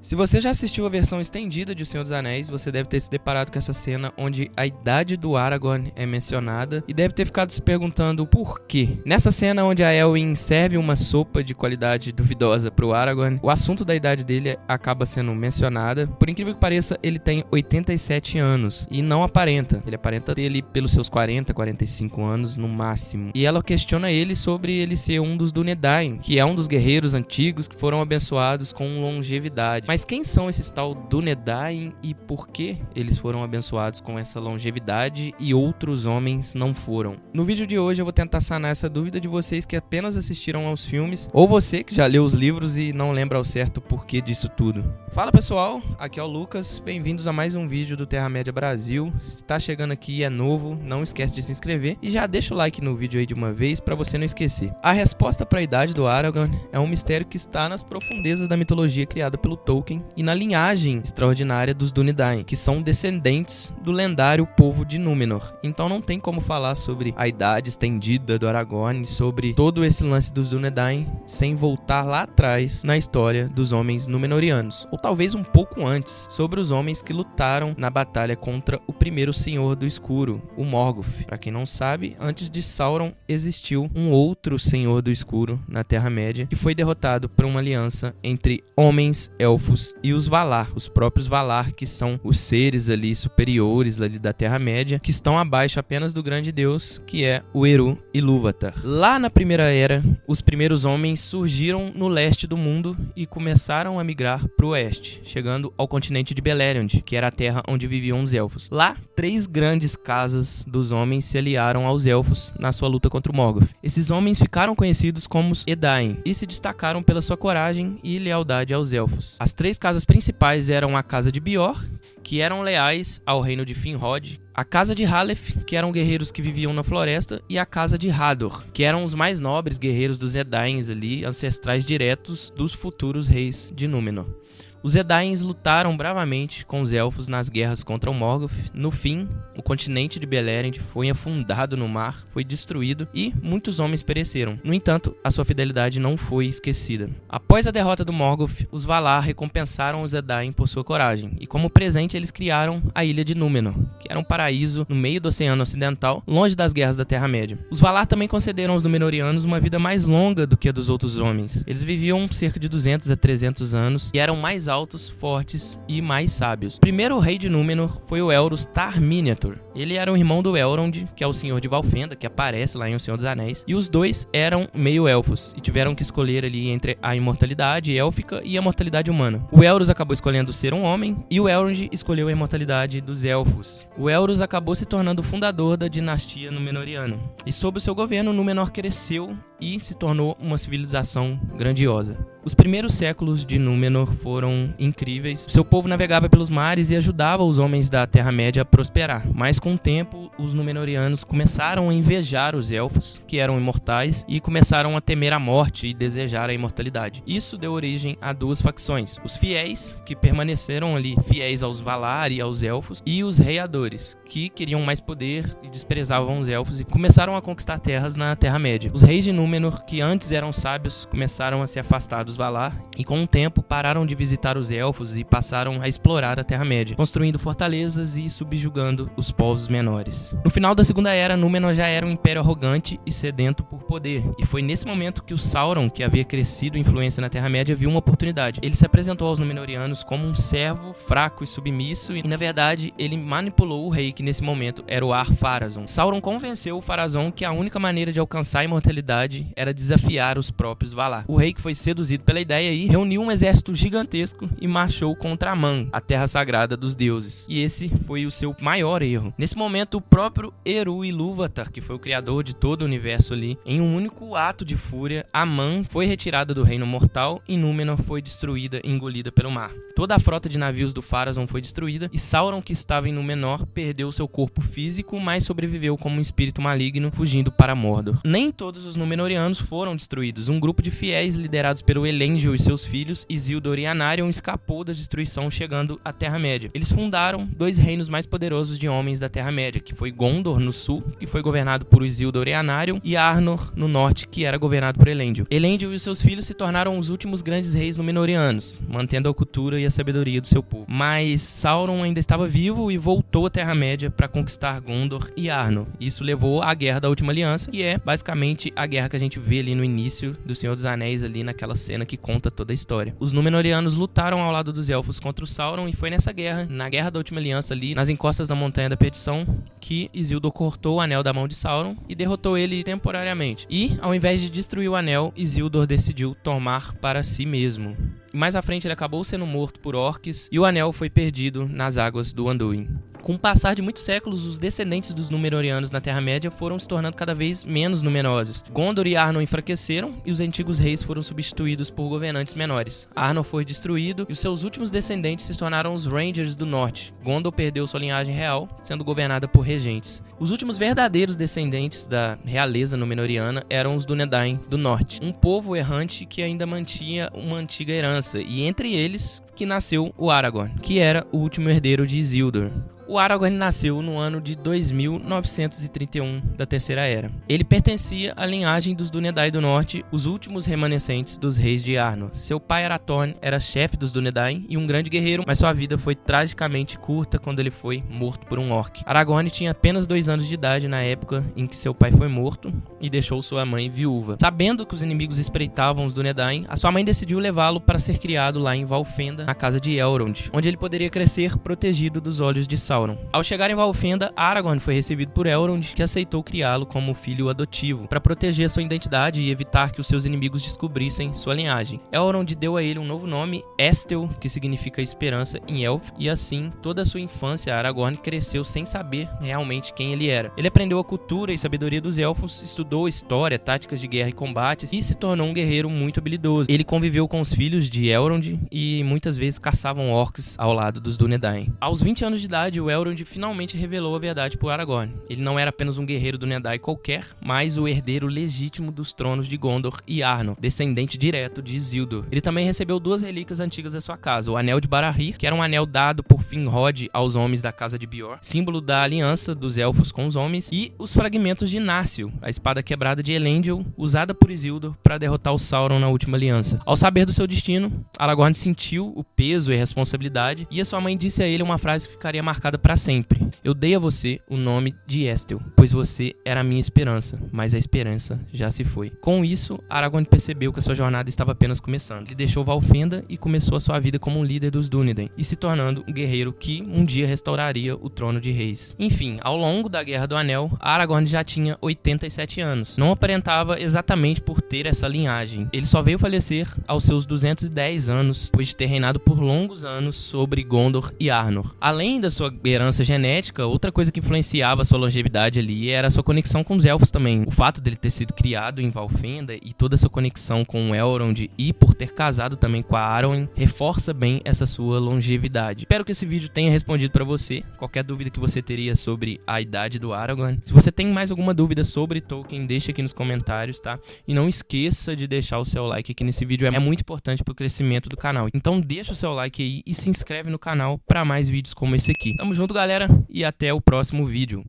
Se você já assistiu a versão estendida de O Senhor dos Anéis, você deve ter se deparado com essa cena onde a idade do Aragorn é mencionada e deve ter ficado se perguntando por quê. Nessa cena onde a Elwin serve uma sopa de qualidade duvidosa pro Aragorn, o assunto da idade dele acaba sendo mencionada. Por incrível que pareça, ele tem 87 anos e não aparenta. Ele aparenta ter ele pelos seus 40, 45 anos no máximo. E ela questiona ele sobre ele ser um dos Dúnedain, que é um dos guerreiros antigos que foram abençoados com longevidade. Mas quem são esses tal Dúnedain e por que eles foram abençoados com essa longevidade e outros homens não foram? No vídeo de hoje eu vou tentar sanar essa dúvida de vocês que apenas assistiram aos filmes, ou você que já leu os livros e não lembra ao certo o porquê disso tudo. Fala pessoal, aqui é o Lucas, bem-vindos a mais um vídeo do Terra-média Brasil. Se tá chegando aqui e é novo, não esquece de se inscrever e já deixa o like no vídeo aí de uma vez para você não esquecer. A resposta para a idade do Aragorn é um mistério que está nas profundezas da mitologia criada pelo Tolkien e na linhagem extraordinária dos Dúnedain, que são descendentes do lendário povo de Númenor. Então não tem como falar sobre a idade estendida do Aragorn, sobre todo esse lance dos Dúnedain, sem voltar lá atrás na história dos homens númenorianos, ou talvez um pouco antes, sobre os homens que lutaram na batalha contra o primeiro Senhor do Escuro, o Morgoth. Para quem não sabe, antes de Sauron existiu um outro Senhor do Escuro na Terra-média, que foi derrotado por uma aliança entre homens, elfos e os Valar, os próprios Valar, que são os seres ali superiores ali da Terra-média, que estão abaixo apenas do grande deus, que é o Eru Ilúvatar. Lá na Primeira Era, os primeiros homens surgiram no leste do mundo e começaram a migrar para o oeste, chegando ao continente de Beleriand, que era a terra onde viviam os elfos. Lá, 3 grandes casas dos homens se aliaram aos elfos na sua luta contra o Morgoth. Esses homens ficaram conhecidos como os Edain e se destacaram pela sua coragem e lealdade aos elfos. As 3 casas principais eram a Casa de Bior, que eram leais ao reino de Finrod, a Casa de Haleth, que eram guerreiros que viviam na floresta, e a Casa de Hador, que eram os mais nobres guerreiros dos Edains ali, ancestrais diretos dos futuros reis de Númenor. Os Edains lutaram bravamente com os elfos nas guerras contra o Morgoth. No fim, o continente de Beleriand foi afundado no mar, foi destruído e muitos homens pereceram. No entanto, a sua fidelidade não foi esquecida. Após a derrota do Morgoth, os Valar recompensaram os Edain por sua coragem e como presente eles criaram a Ilha de Númenor, que era um paraíso no meio do Oceano Ocidental, longe das guerras da Terra-média. Os Valar também concederam aos Númenóreanos uma vida mais longa do que a dos outros homens. Eles viviam cerca de 200 a 300 anos e eram mais altos, fortes e mais sábios. O primeiro rei de Númenor foi o Elros Tar-Miniatur. Ele era o irmão do Elrond, que é o Senhor de Valfenda, que aparece lá em O Senhor dos Anéis, e os dois eram meio-elfos e tiveram que escolher ali entre a imortalidade élfica e a mortalidade humana. O Elros acabou escolhendo ser um homem e o Elrond escolheu a imortalidade dos elfos. O Elros acabou se tornando o fundador da dinastia Númenoriana e sob o seu governo Númenor cresceu e se tornou uma civilização grandiosa. Os primeiros séculos de Númenor foram incríveis. Seu povo navegava pelos mares e ajudava os homens da Terra-média a prosperar. Mas com o tempo, os Númenóreanos começaram a invejar os elfos, que eram imortais, e começaram a temer a morte e desejar a imortalidade. Isso deu origem a 2 facções. Os fiéis, que permaneceram ali fiéis aos Valar e aos elfos, e os reiadores, que queriam mais poder e desprezavam os elfos e começaram a conquistar terras na Terra-média. Os reis de Númenor, que antes eram sábios, começaram a se afastar dos Valar e com o tempo pararam de visitar os elfos e passaram a explorar a Terra-média, construindo fortalezas e subjugando os povos menores. No final da Segunda Era, Númenor já era um império arrogante e sedento por poder, e foi nesse momento que o Sauron, que havia crescido influência na Terra-média, viu uma oportunidade. Ele se apresentou aos Númenóreanos como um servo fraco e submisso e, na verdade, ele manipulou o rei, que nesse momento era o Ar-Pharazôn. Sauron convenceu o Pharazôn que a única maneira de alcançar a imortalidade era desafiar os próprios Valar. O rei, que foi seduzido pela ideia aí, reuniu um exército gigantesco e marchou contra Aman, a terra sagrada dos deuses. E esse foi o seu maior erro. Nesse momento, o próprio Eru Ilúvatar, que foi o criador de todo o universo ali, em um único ato de fúria, Aman foi retirada do reino mortal e Númenor foi destruída e engolida pelo mar. Toda a frota de navios do Pharazôn foi destruída e Sauron, que estava em Númenor, perdeu seu corpo físico, mas sobreviveu como um espírito maligno, fugindo para Mordor. Nem todos os Númenóreanos Númenóreanos foram destruídos. Um grupo de fiéis liderados pelo Elendil e seus filhos, Isildur e Anarion, escapou da destruição, chegando à Terra-média. Eles fundaram dois reinos mais poderosos de homens da Terra-média, que foi Gondor no sul, que foi governado por Isildur e Anarion, e Arnor no norte, que era governado por Elendil. Elendil e seus filhos se tornaram os últimos grandes reis Númenóreanos, mantendo a cultura e a sabedoria do seu povo. Mas Sauron ainda estava vivo e voltou à Terra-média para conquistar Gondor e Arnor. Isso levou à Guerra da Última Aliança, que é basicamente a guerra que a gente vê ali no início do Senhor dos Anéis, ali naquela cena que conta toda a história. Os Númenóreanos lutaram ao lado dos elfos contra o Sauron, e foi nessa guerra, na Guerra da Última Aliança ali, nas encostas da Montanha da Perdição, que Isildur cortou o anel da mão de Sauron e derrotou ele temporariamente. E, ao invés de destruir o anel, Isildur decidiu tomar para si mesmo. Mais à frente ele acabou sendo morto por orcs e o anel foi perdido nas águas do Anduin. Com o passar de muitos séculos, os descendentes dos Númenóreanos na Terra-média foram se tornando cada vez menos numerosos. Gondor e Arnor enfraqueceram e os antigos reis foram substituídos por governantes menores. Arnor foi destruído e os seus últimos descendentes se tornaram os Rangers do Norte. Gondor perdeu sua linhagem real, sendo governada por regentes. Os últimos verdadeiros descendentes da realeza Númenóreana eram os Dúnedain do Norte, um povo errante que ainda mantinha uma antiga herança, e entre eles que nasceu o Aragorn, que era o último herdeiro de Isildur. O Aragorn nasceu no ano de 2931 da Terceira Era. Ele pertencia à linhagem dos Dúnedain do Norte, os últimos remanescentes dos reis de Arnor. Seu pai Arathorn era chefe dos Dúnedain e um grande guerreiro, mas sua vida foi tragicamente curta quando ele foi morto por um orc. Aragorn tinha apenas 2 anos de idade na época em que seu pai foi morto e deixou sua mãe viúva. Sabendo que os inimigos espreitavam os Dúnedain, a sua mãe decidiu levá-lo para ser criado lá em Valfenda, na casa de Elrond, onde ele poderia crescer protegido dos olhos de Sauron. Ao chegar em Valfenda, Aragorn foi recebido por Elrond, que aceitou criá-lo como filho adotivo, para proteger sua identidade e evitar que os seus inimigos descobrissem sua linhagem. Elrond deu a ele um novo nome, Estel, que significa esperança em élfico, e assim, toda a sua infância, Aragorn cresceu sem saber realmente quem ele era. Ele aprendeu a cultura e sabedoria dos elfos, estudou história, táticas de guerra e combates, e se tornou um guerreiro muito habilidoso. Ele conviveu com os filhos de Elrond e muitas vezes caçavam orcs ao lado dos Dúnedain. Aos 20 anos de idade, o Elrond finalmente revelou a verdade por Aragorn. Ele não era apenas um guerreiro Dúnedain qualquer, mas o herdeiro legítimo dos tronos de Gondor e Arnor, descendente direto de Isildur. Ele também recebeu 2 relíquias antigas da sua casa, o Anel de Barahir, que era um anel dado por Finrod aos homens da casa de Bior, símbolo da aliança dos elfos com os homens, e os fragmentos de Narsil, a espada quebrada de Elendil, usada por Isildur para derrotar o Sauron na Última Aliança. Ao saber do seu destino, Aragorn sentiu o peso e a responsabilidade, e a sua mãe disse a ele uma frase que ficaria marcada para sempre. Eu dei a você o nome de Estel, pois você era a minha esperança, mas a esperança já se foi. Com isso, Aragorn percebeu que a sua jornada estava apenas começando. Ele deixou Valfenda e começou a sua vida como um líder dos Dúnedain, e se tornando um guerreiro que um dia restauraria o trono de reis. Enfim, ao longo da Guerra do Anel, Aragorn já tinha 87 anos. Não aparentava exatamente por ter essa linhagem. Ele só veio falecer aos seus 210 anos, depois de ter reinado por longos anos sobre Gondor e Arnor. Além da sua herança genética, outra coisa que influenciava a sua longevidade ali era a sua conexão com os elfos também. O fato dele ter sido criado em Valfenda e toda a sua conexão com o Elrond e por ter casado também com a Arwen reforça bem essa sua longevidade. Espero que esse vídeo tenha respondido para você qualquer dúvida que você teria sobre a idade do Aragorn. Se você tem mais alguma dúvida sobre Tolkien, deixa aqui nos comentários, tá? E não esqueça de deixar o seu like aqui nesse vídeo, é muito importante para o crescimento do canal. Então deixa o seu like aí e se inscreve no canal para mais vídeos como esse aqui. Tamo junto, galera, e até o próximo vídeo.